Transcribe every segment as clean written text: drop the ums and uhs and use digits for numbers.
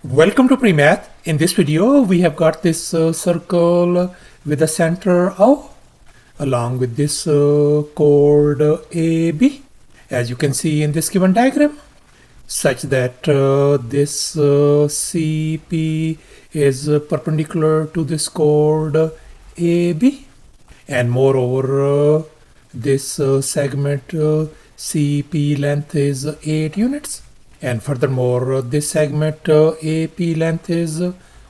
Welcome to PreMath. In this video, we have got this circle with a center O along with this chord AB, as you can see in this given diagram, such that this CP is perpendicular to this chord AB, and moreover, this segment CP length is 8 units. And furthermore, this segment AP length is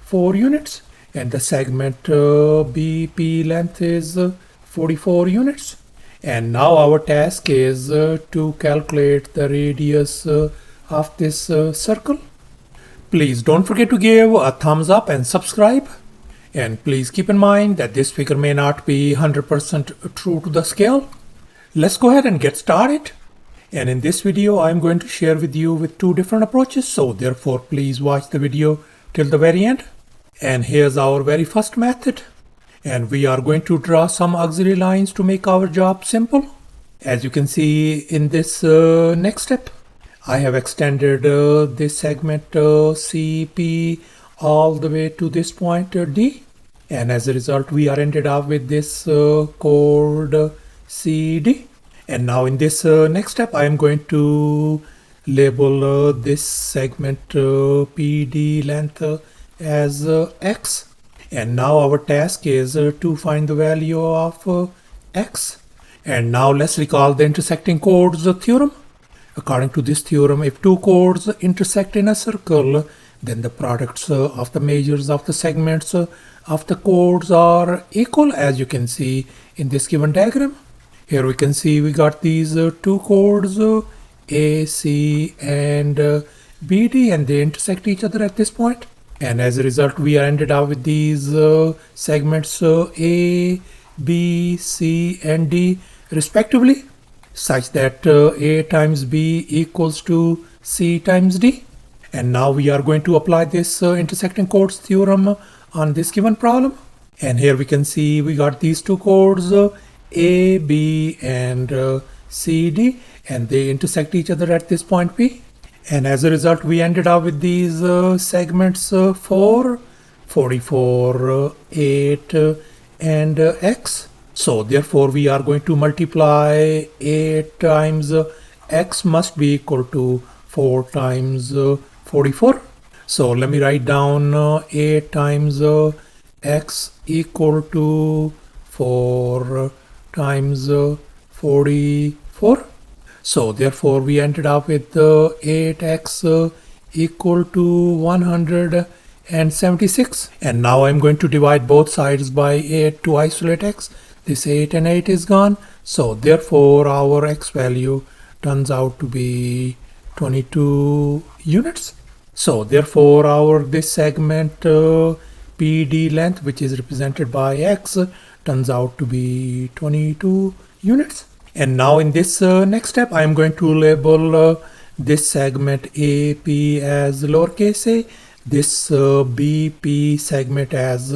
4 units, and the segment BP length is 44 units. And now our task is to calculate the radius of this circle. Please don't forget to give a thumbs up and subscribe. And please keep in mind that this figure may not be 100% true to the scale. Let's go ahead and get started. And in this video, I'm going to share with you with two different approaches. So therefore, please watch the video till the very end. And here's our very first method. And we are going to draw some auxiliary lines to make our job simple. As you can see in this next step, I have extended this segment CP all the way to this point D. And as a result, we are ended up with this chord CD. And now in this next step, I am going to label this segment PD length as X. And now our task is to find the value of X. And now let's recall the intersecting chords theorem. According to this theorem, if two chords intersect in a circle, then the products of the measures of the segments of the chords are equal, as you can see in this given diagram. Here we can see we got these two chords A, C and BD, and they intersect each other at this point. And as a result, we are ended up with these segments A, B, C and D respectively, such that A times B equals to C times D. And now we are going to apply this intersecting chords theorem on this given problem. And here we can see we got these two chords A, B and CD, and they intersect each other at this point P. And as a result, we ended up with these segments 4, 44, 8 and X. So therefore, we are going to multiply 8 times X must be equal to 4 times 44. So let me write down 8 times X equal to 4 times 44. So therefore we ended up with 8x equal to 176. And now I'm going to divide both sides by 8 to isolate x. This 8 and 8 is gone. So therefore our x value turns out to be 22 units. So therefore our this segment PD length, which is represented by x, turns out to be 22 units. And now in this next step, I am going to label this segment AP as lowercase a, this BP segment as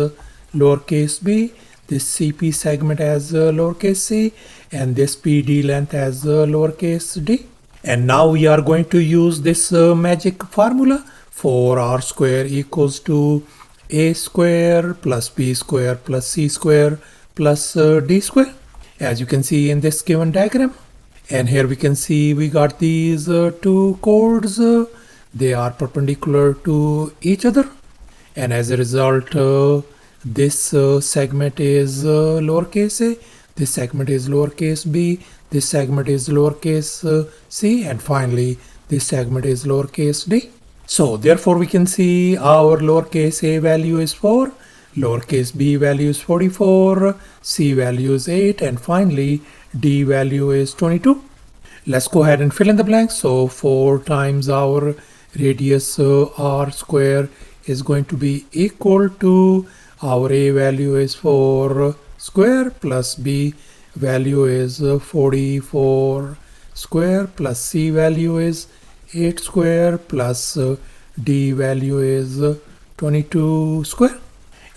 lowercase b, this CP segment as lowercase c, and this PD length as lowercase d. And now we are going to use this magic formula for r square equals to a square plus b square plus c square plus d square, as you can see in this given diagram. And here we can see we got these two chords. They are perpendicular to each other, and as a result this segment is lowercase a, this segment is lowercase b, this segment is lowercase c, and finally this segment is lowercase d. So therefore we can see our lowercase a value is 4, lowercase b value is 44, c value is 8, and finally d value is 22. Let's go ahead and fill in the blanks. So 4 times our radius r square is going to be equal to our a value is 4 square plus b value is 44 square plus c value is 8 square plus d value is 22 square.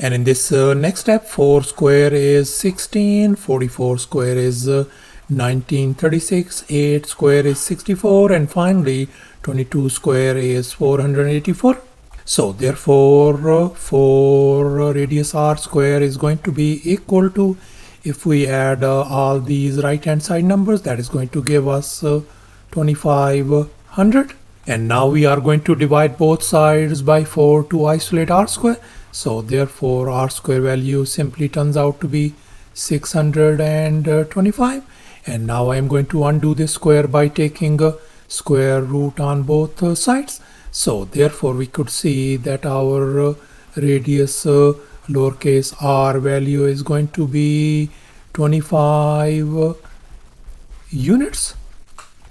And in this next step, 4 square is 16, 44 square is 1936, 8 square is 64, and finally 22 square is 484. So therefore, for radius r square is going to be equal to, if we add all these right hand side numbers, that is going to give us 2500. And now we are going to divide both sides by 4 to isolate r square. So therefore r square value simply turns out to be 625. And now I am going to undo this square by taking a square root on both sides. So therefore we could see that our radius lowercase r value is going to be 25 units.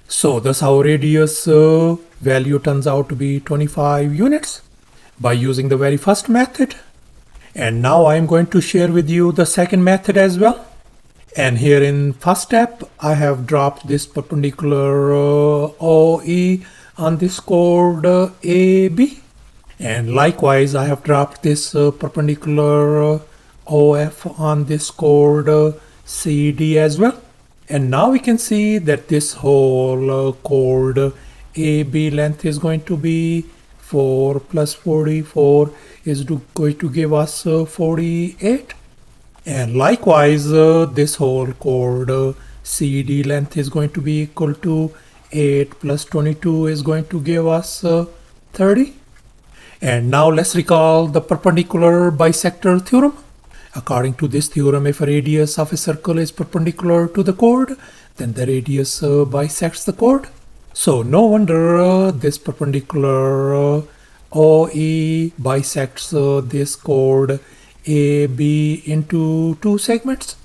So thus our radius value turns out to be 25 units by using the very first method. And now I am going to share with you the second method as well. And here in first step, I have dropped this perpendicular OE on this chord AB. And likewise, I have dropped this perpendicular OF on this chord CD as well. And now we can see that this whole chord AB length is going to be 4 plus 44 is going to give us 48. And likewise, this whole chord CD length is going to be equal to 8 plus 22 is going to give us 30. And now let's recall the perpendicular bisector theorem. According to this theorem, if a radius of a circle is perpendicular to the chord, then the radius bisects the chord. So no wonder this perpendicular OE bisects this chord AB into two segments.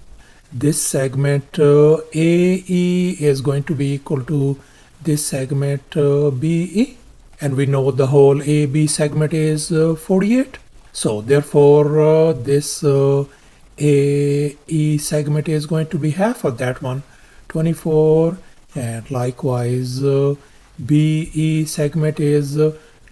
This segment AE is going to be equal to this segment BE, and we know the whole AB segment is 48. So therefore this AE segment is going to be half of that one, 24, and likewise BE segment is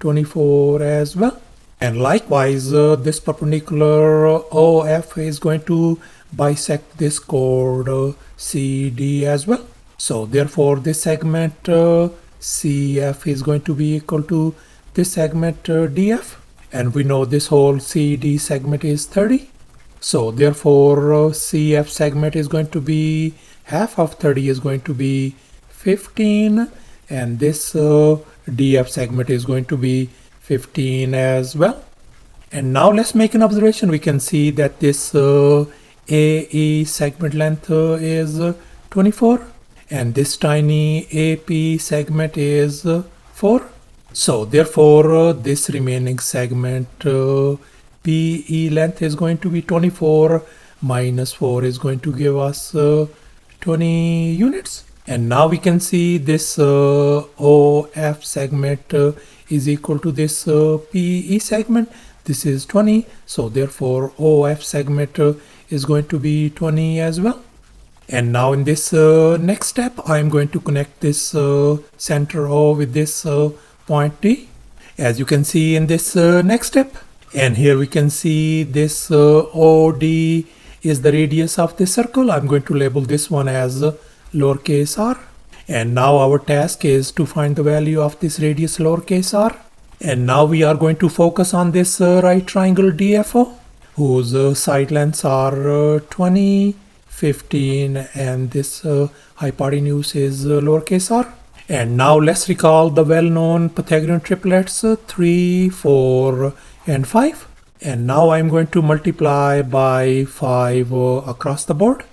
24 as well. And likewise this perpendicular OF is going to bisect this chord CD as well. So therefore this segment CF is going to be equal to this segment DF, and we know this whole CD segment is 30. So therefore CF segment is going to be half of 30 is going to be 15, and this DF segment is going to be 15 as well. And now let's make an observation. We can see that this AE segment length is 24, and this tiny AP segment is 4. So therefore this remaining segment PE length is going to be 24 minus 4 is going to give us 20 units. And now we can see this OF segment is equal to this PE segment. This is 20. So therefore OF segment is going to be 20 as well. And now in this next step, I am going to connect this center O with this point D, as you can see in this next step. And here we can see this OD is the radius of this circle. I'm going to label this one as lowercase r. And now our task is to find the value of this radius lowercase r. And now we are going to focus on this right triangle DFO, whose side lengths are 20, 15, and this hypotenuse is lowercase r. And now let's recall the well-known Pythagorean triplets 3, 4, and 5. And now I'm going to multiply by 5 across the board.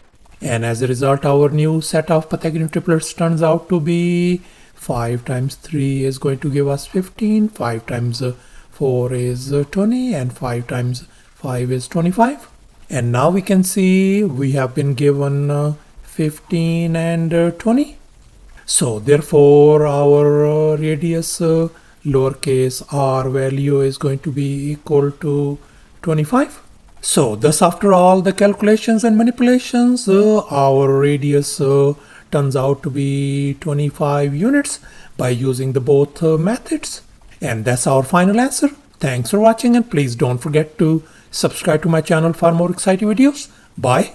And as a result, our new set of Pythagorean triplets turns out to be 5 times 3 is going to give us 15, 5 times 4 is 20, and 5 times 5 is 25. And now we can see we have been given 15 and 20. So therefore our radius lowercase r value is going to be equal to 25. So thus after all the calculations and manipulations, our radius turns out to be 25 units by using the both methods. And that's our final answer. Thanks for watching, and please don't forget to subscribe to my channel for more exciting videos. Bye.